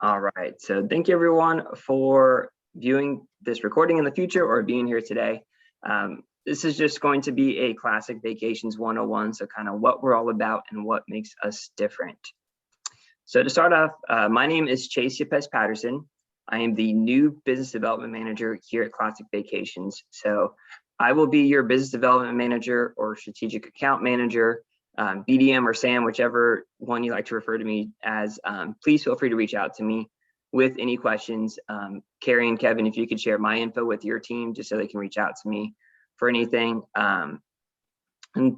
All right, so thank you everyone for viewing this recording in the future or being here today. This is just going to be a Classic Vacations 101, so kind of what we're all about and what makes us different. So to start off, my name is Chase Yepes Patterson. I am the new business development manager here at Classic Vacations. So I will be your business development manager or strategic account manager, BDM or Sam, whichever one you like to refer to me as. Please feel free to reach out to me with any questions. Carrie and Kevin, if you could share my info with your team just so they can reach out to me for anything. And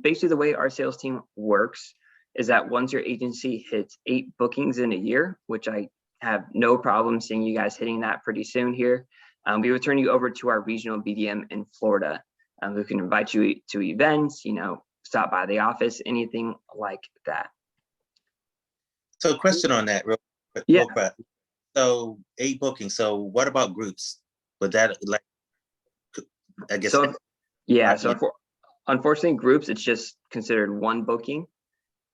basically the way our sales team works is that once your agency hits 8 bookings in a year, which I have no problem seeing you guys hitting that pretty soon here, we will turn you over to our regional BDM in Florida, who can invite you to events, stop by the office, anything like that. So a question on that real quick. So 8 bookings. So what about groups? Would that, like, I guess. So, yeah, so unfortunately groups, it's just considered 1 booking.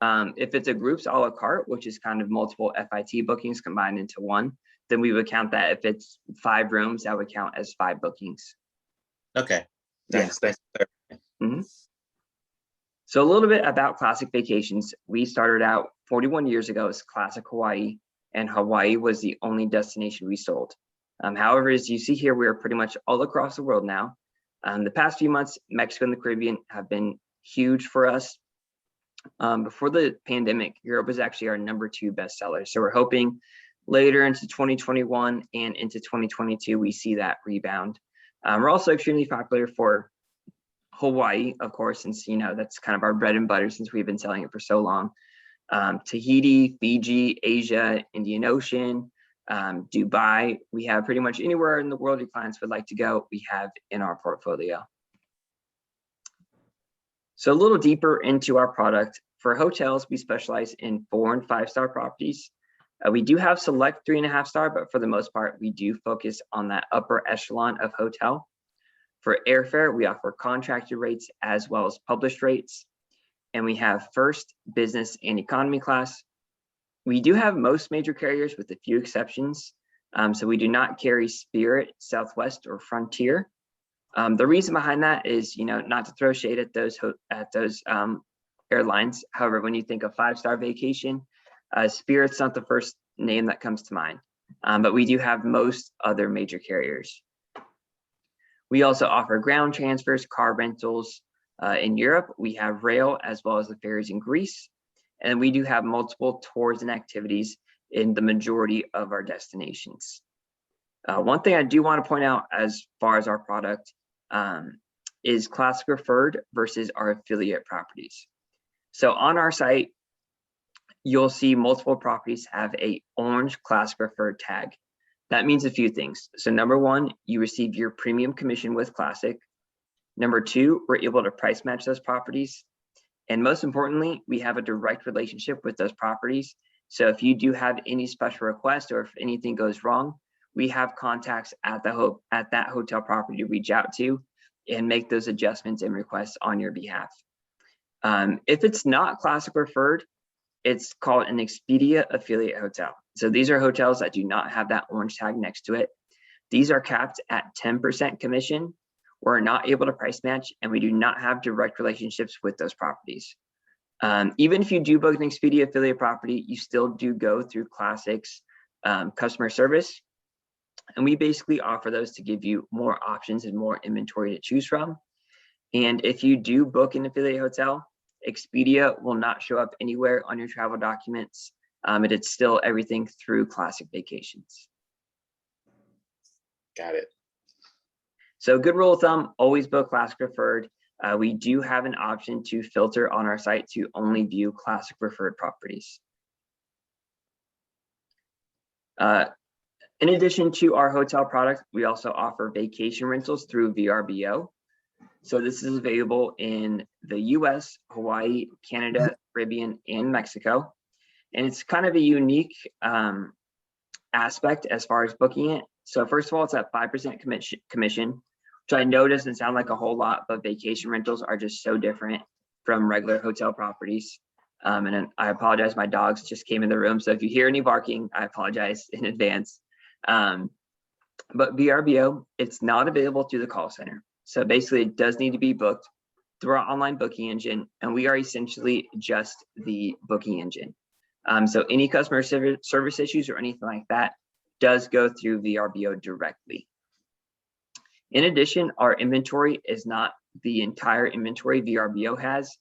If it's a groups a la carte, which is kind of multiple FIT bookings combined into 1, then we would count that. If it's 5 rooms, that would count as 5 bookings. Okay. Thanks. Yeah. Thanks. So a little bit about Classic Vacations. We started out 41 years ago as Classic Hawaii, and Hawaii was the only destination we sold. However, as you see here, we are pretty much all across the world now. The past few months, Mexico and the Caribbean have been huge for us. Before the pandemic, Europe was actually our #2 bestseller. So we're hoping later into 2021 and into 2022, we see that rebound. We're also extremely popular for Hawaii, of course, since that's kind of our bread and butter since we've been selling it for so long. Tahiti, Fiji, Asia, Indian Ocean, Dubai. We have pretty much anywhere in the world your clients would like to go, we have in our portfolio. So a little deeper into our product. For hotels, we specialize in 4- and 5-star properties. We do have select 3.5-star, but for the most part, we do focus on that upper echelon of hotel. For airfare, we offer contracted rates as well as published rates. And we have first, business, and economy class. We do have most major carriers with a few exceptions. So we do not carry Spirit, Southwest, or Frontier. The reason behind that is, not to throw shade at those airlines. However, when you think of 5-star vacation, Spirit's not the first name that comes to mind, but we do have most other major carriers. We also offer ground transfers, car rentals. In Europe, we have rail as well as the ferries in Greece. And we do have multiple tours and activities in the majority of our destinations. One thing I do want to point out as far as our product is Classic Referred versus our affiliate properties. So on our site, you'll see multiple properties have a orange Classic Referred tag. That means a few things. So number 1, you receive your premium commission with Classic. Number 2, we're able to price match those properties. And most importantly, we have a direct relationship with those properties. So if you do have any special requests or if anything goes wrong, we have contacts at that hotel property to reach out to and make those adjustments and requests on your behalf. If it's not Classic Referred, it's called an Expedia affiliate hotel. So these are hotels that do not have that orange tag next to it. These are capped at 10% commission. We're not able to price match, and we do not have direct relationships with those properties. Even if you do book an Expedia affiliate property, you still do go through Classic's customer service. And we basically offer those to give you more options and more inventory to choose from. And if you do book an affiliate hotel, Expedia will not show up anywhere on your travel documents. It's still everything through Classic Vacations. Got it. So good rule of thumb, always book Classic Referred. We do have an option to filter on our site to only view Classic Referred properties. In addition to our hotel product, we also offer vacation rentals through VRBO. So this is available in the US, Hawaii, Canada, Caribbean, and Mexico. And it's kind of a unique aspect as far as booking it. So first of all, it's at 5% commission, which I know doesn't sound like a whole lot, but vacation rentals are just so different from regular hotel properties. And I apologize, my dogs just came in the room. So if you hear any barking, I apologize in advance. But VRBO, it's not available through the call center. So basically it does need to be booked through our online booking engine, and we are essentially just the booking engine. So any customer service issues or anything like that does go through VRBO directly. In addition, our inventory is not the entire inventory VRBO has,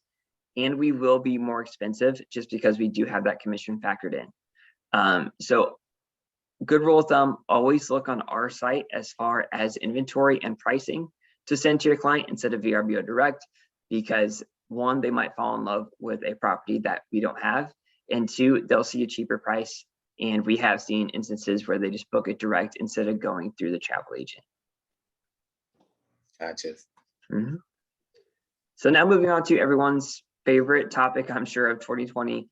and we will be more expensive just because we do have that commission factored in. So good rule of thumb, always look on our site as far as inventory and pricing to send to your client instead of VRBO direct, because one, they might fall in love with a property that we don't have, and two, they'll see a cheaper price. And we have seen instances where they just book it direct instead of going through the travel agent. Gotcha. So now moving on to everyone's favorite topic, I'm sure, of 2020,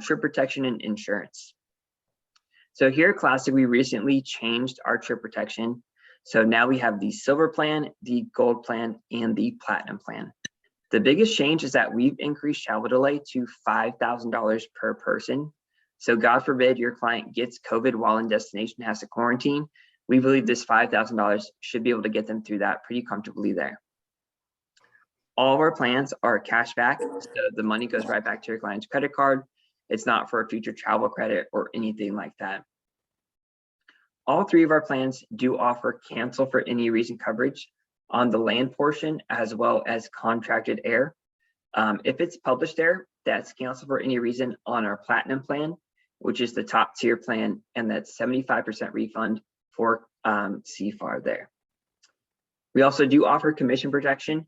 trip protection and insurance. So here at Classic, we recently changed our trip protection. So now we have the silver plan, the gold plan, and the platinum plan. The biggest change is that we've increased travel delay to $5,000 per person. So God forbid your client gets COVID while in destination, has to quarantine. We believe this $5,000 should be able to get them through that pretty comfortably there. All of our plans are cash back, so the money goes right back to your client's credit card. It's not for a future travel credit or anything like that. All three of our plans do offer cancel for any reason coverage on the land portion, as well as contracted air. If it's published air, that's cancel for any reason on our platinum plan, which is the top tier plan, and that's 75% refund for CFAR there. We also do offer commission protection.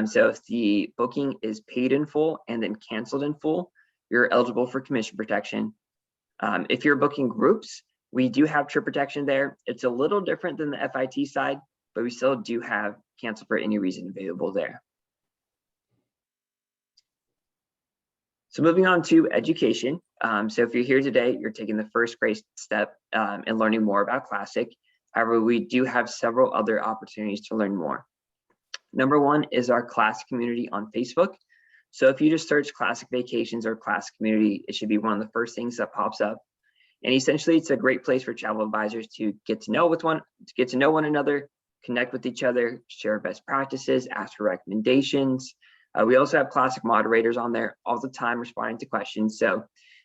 So if the booking is paid in full and then canceled in full, you're eligible for commission protection. If you're booking groups, we do have trip protection there. It's a little different than the FIT side, but we still do have cancel for any reason available there. So moving on to education. So if you're here today, you're taking the first great step in learning more about Classic. However, we do have several other opportunities to learn more. Number one is our Classic community on Facebook. So if you just search Classic Vacations or Classic Community, it should be one of the first things that pops up. And essentially, it's a great place for travel advisors to get to know one another, connect with each other, share best practices, ask for recommendations. We also have Classic moderators on there all the time responding to questions. So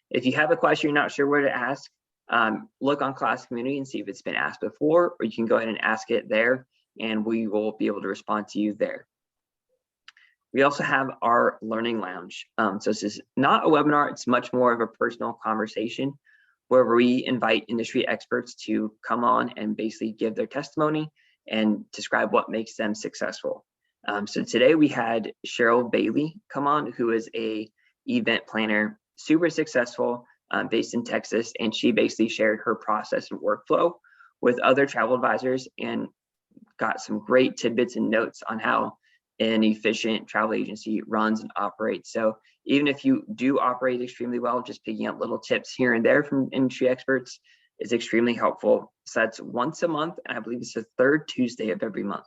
if you have a question you're not sure where to ask, look on Classic Community and see if it's been asked before, or you can go ahead and ask it there, and we will be able to respond to you there. We also have our Learning Lounge. So this is not a webinar, it's much more of a personal conversation where we invite industry experts to come on and basically give their testimony and describe what makes them successful. So today we had Cheryl Bailey come on, who is a event planner, super successful, based in Texas, and she basically shared her process and workflow with other travel advisors and got some great tidbits and notes on how an efficient travel agency runs and operates. So even if you do operate extremely well, just picking up little tips here and there from industry experts is extremely helpful. So that's once a month, and I believe it's the third Tuesday of every month.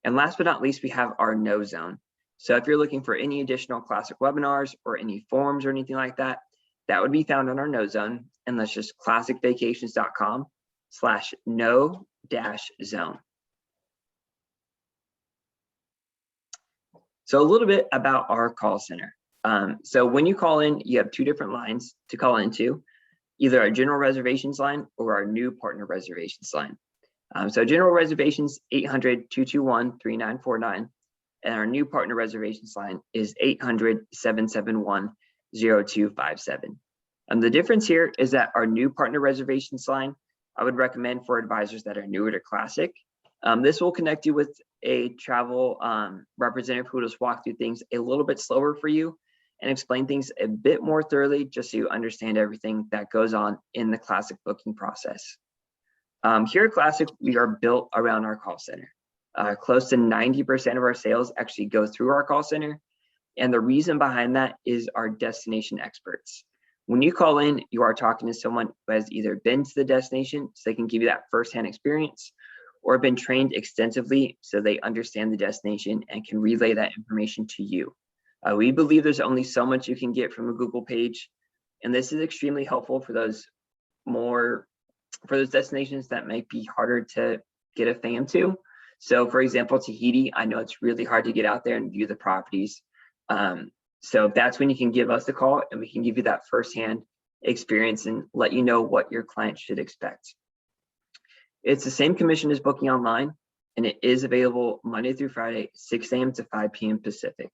And last but not least, we have our No Zone. So if you're looking for any additional Classic webinars or any forms or anything like that, that would be found on our No Zone, and that's just classicvacations.com/no-zone. So a little bit about our call center. So when you call in, you have two different lines to call into, either our general reservations line or our new partner reservations line. So general reservations, 800-221-3949, and our new partner reservations line is 800-771-0257. The difference here is that our new partner reservations line, I would recommend for advisors that are newer to Classic. This will connect you with a travel representative who will just walk through things a little bit slower for you and explain things a bit more thoroughly, just so you understand everything that goes on in the Classic booking process. Here at Classic, we are built around our call center. Close to 90% of our sales actually go through our call center. And the reason behind that is our destination experts. When you call in, you are talking to someone who has either been to the destination, so they can give you that firsthand experience, or been trained extensively so they understand the destination and can relay that information to you. We believe there's only so much you can get from a Google page, and this is extremely helpful for those destinations that might be harder to get a fan to. So for example, Tahiti, I know it's really hard to get out there and view the properties. So that's when you can give us a call and we can give you that firsthand experience and let you know what your client should expect. It's the same commission as booking online, and it is available Monday through Friday, 6 a.m. to 5 p.m. Pacific.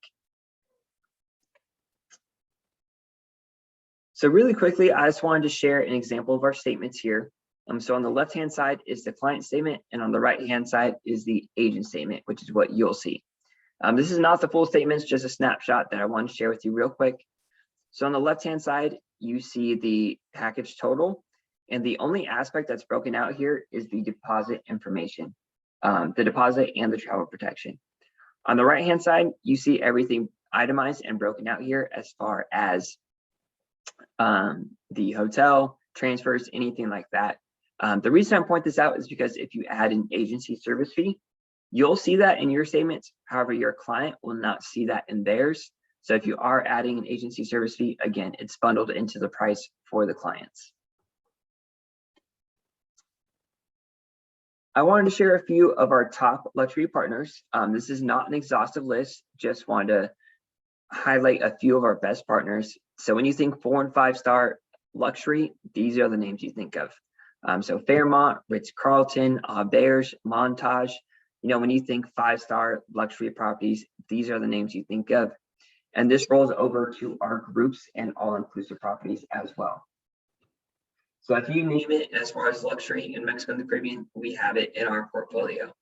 So really quickly, I just wanted to share an example of our statements here. So on the left-hand side is the client statement, and on the right-hand side is the agent statement, which is what you'll see. This is not the full statement, it's just a snapshot that I want to share with you real quick. So on the left-hand side, you see the package total, and the only aspect that's broken out here is the deposit information, the deposit and the travel protection. On the right-hand side, you see everything itemized and broken out here as far as the hotel, transfers, anything like that. The reason I point this out is because if you add an agency service fee, you'll see that in your statements. However, your client will not see that in theirs. So if you are adding an agency service fee, again, it's bundled into the price for the clients. I wanted to share a few of our top luxury partners. This is not an exhaustive list, just wanted to highlight a few of our best partners. So when you think 4- and 5-star luxury, these are the names you think of. So Fairmont, Ritz-Carlton, Auberge, Montage. You know, when you think 5-star luxury properties, these are the names you think of. And this rolls over to our groups and all-inclusive properties as well. So if you name it, as far as luxury in Mexico and the Caribbean, we have it in our portfolio.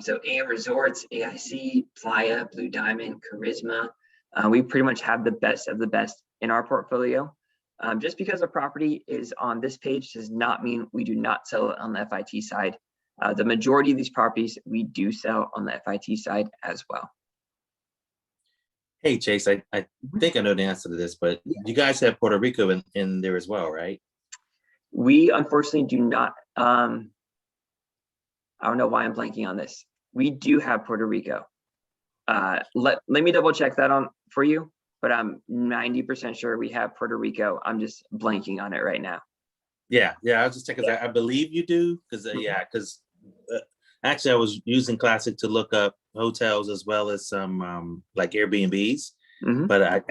So AM Resorts, AIC, Playa, Blue Diamond, Charisma. We pretty much have the best of the best in our portfolio. Just because a property is on this page does not mean we do not sell it on the FIT side. The majority of these properties we do sell on the FIT side as well. Hey, Chase, I think I know the answer to this, but you guys have Puerto Rico in there as well, right? We unfortunately do not. I don't know why I'm blanking on this. We do have Puerto Rico. Let me double check that on for you, but I'm 90% sure we have Puerto Rico. I'm just blanking on it right now. Yeah, I was just checking. I believe you do, because actually I was using Classic to look up hotels as well as some like Airbnbs. Mm-hmm. But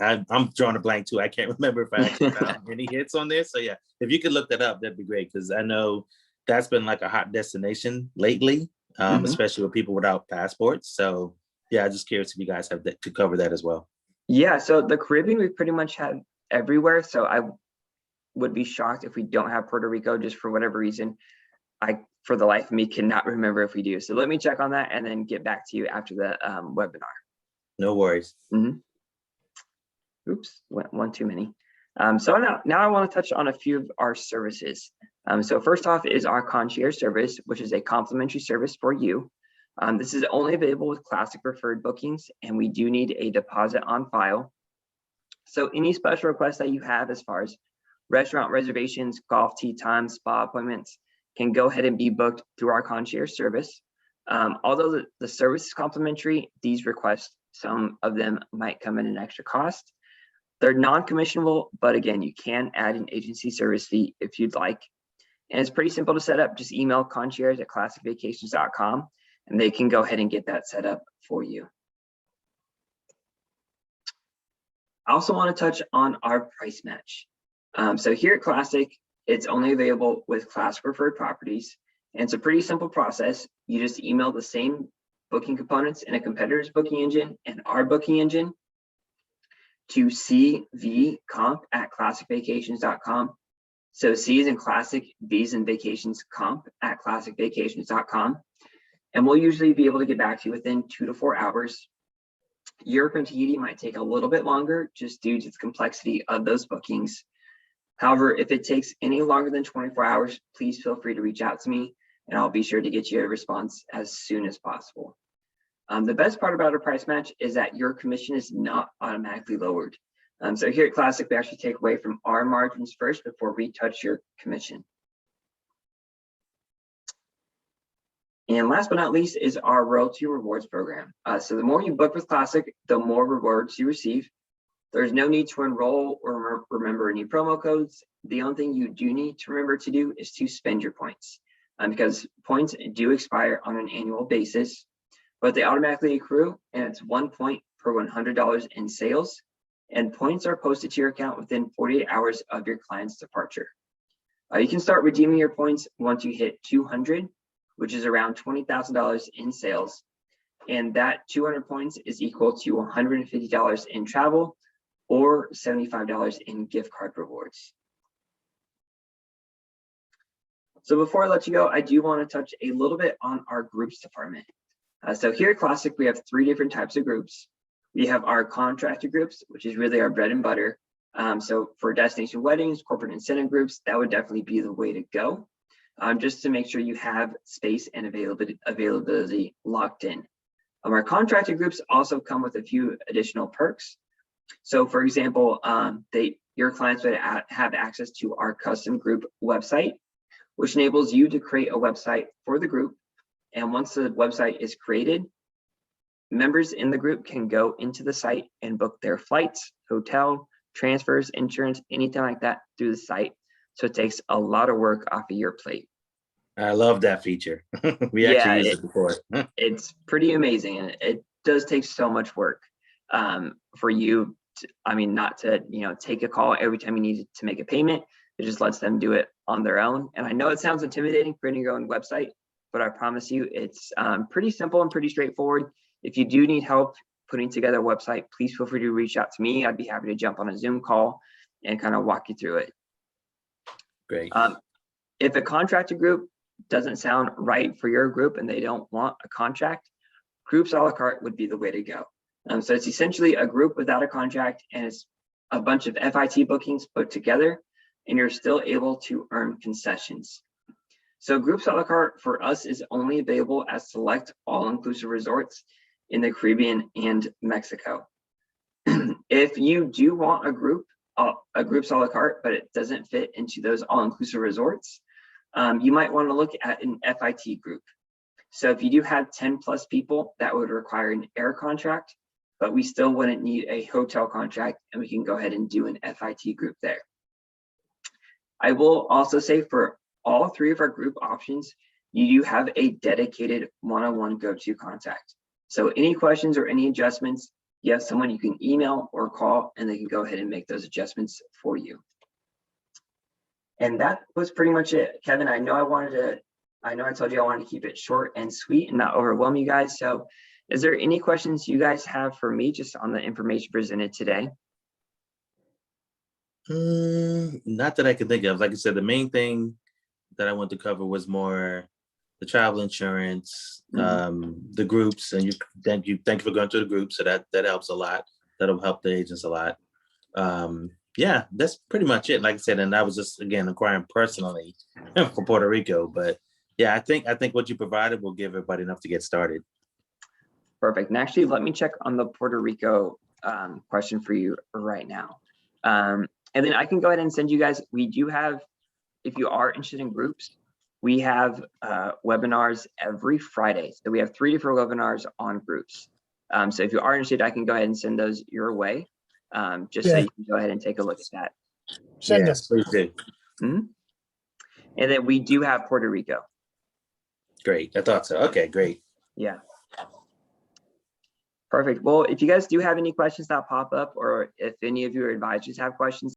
I'm drawing a blank too. I can't remember if I actually found any hits on there. So yeah, if you could look that up, that'd be great, because I know that's been like a hot destination lately, especially with people without passports. So yeah, I'm just curious if you guys have that to cover that as well. Yeah, so the Caribbean we pretty much have everywhere. So I would be shocked if we don't have Puerto Rico, just for whatever reason. I, for the life of me, cannot remember if we do. So let me check on that and then get back to you after the webinar. No worries. Oops, went one too many. So now I want to touch on a few of our services. So first off is our concierge service, which is a complimentary service for you. This is only available with Classic Preferred bookings, and we do need a deposit on file. So any special requests that you have as far as restaurant reservations, golf tee times, spa appointments can go ahead and be booked through our concierge service. Although the service is complimentary, these requests, some of them might come at an extra cost. They're non-commissionable, but again, you can add an agency service fee if you'd like. And it's pretty simple to set up. Just email concierge@classicvacations.com and they can go ahead and get that set up for you. I also want to touch on our price match. So here at Classic, it's only available with Classic Preferred properties. And it's a pretty simple process. You just email the same booking components in a competitor's booking engine and our booking engine to cvcomp@classicvacations.com. So C is in Classic, V is in Vacations, comp@classicvacations.com. And we'll usually be able to get back to you within 2 to 4 hours. Europe and Tahiti might take a little bit longer just due to the complexity of those bookings. However, if it takes any longer than 24 hours, please feel free to reach out to me and I'll be sure to get you a response as soon as possible. The best part about a price match is that your commission is not automatically lowered. So here at Classic, we actually take away from our margins first before we touch your commission. And last but not least is our Royalty Rewards program. So the more you book with Classic, the more rewards you receive. There's no need to enroll or remember any promo codes. The only thing you do need to remember to do is to spend your points, because points do expire on an annual basis, but they automatically accrue, and it's 1 point per $100 in sales. And points are posted to your account within 48 hours of your client's departure. You can start redeeming your points once you hit 200, which is around $20,000 in sales. And that 200 points is equal to $150 in travel or $75 in gift card rewards. So before I let you go, I do want to touch a little bit on our groups department. So here at Classic, we have 3 different types of groups. We have our contracted groups, which is really our bread and butter. So for destination weddings, corporate incentive groups, that would definitely be the way to go, just to make sure you have space and availability locked in. Our contracted groups also come with a few additional perks. So for example, your clients would have access to our custom group website, which enables you to create a website for the group. And once the website is created, members in the group can go into the site and book their flights, hotel, transfers, insurance, anything like that through the site. So it takes a lot of work off of your plate. I love that feature. We actually used it before. It's pretty amazing, and it does take so much work for you to, not to take a call every time you need to make a payment. It just lets them do it on their own. And I know it sounds intimidating creating your own website, but I promise you it's pretty simple and pretty straightforward. If you do need help putting together a website, please feel free to reach out to me. I'd be happy to jump on a Zoom call and kind of walk you through it. Great. If a contracted group doesn't sound right for your group and they don't want a contract, groups a la carte would be the way to go. So it's essentially a group without a contract, and it's a bunch of FIT bookings put together, and you're still able to earn concessions. So groups a la carte for us is only available at select all-inclusive resorts in the Caribbean and Mexico. If you do want a groups a la carte, but it doesn't fit into those all-inclusive resorts, you might want to look at an FIT group. So if you do have 10 plus people, that would require an air contract, but we still wouldn't need a hotel contract, and we can go ahead and do an FIT group there. I will also say for all 3 of our group options, you do have a dedicated one-on-one go-to contact. So any questions or any adjustments, you have someone you can email or call, and they can go ahead and make those adjustments for you. And that was pretty much it. Kevin, I know I told you I wanted to keep it short and sweet and not overwhelm you guys. So is there any questions you guys have for me just on the information presented today? Not that I can think of. Like I said, the main thing that I want to cover was more the travel insurance, the groups, and thank you for going to the groups. So that helps a lot. That'll help the agents a lot. Yeah, that's pretty much it. Like I said, and I was just again inquiring personally for Puerto Rico, but yeah, I think what you provided will give everybody enough to get started. Perfect. And actually, let me check on the Puerto Rico question for you right now. And then I can go ahead and send you guys, we do have, if you are interested in groups, we have webinars every Friday. So we have 3 different webinars on groups. So if you are interested, I can go ahead and send those your way, just so you can go ahead and take a look at that. Send Yes, us. please do. And then we do have Puerto Rico. Great. I thought so. Okay, great. Yeah. Perfect. Well, if you guys do have any questions that pop up, or if any of your advisors have questions,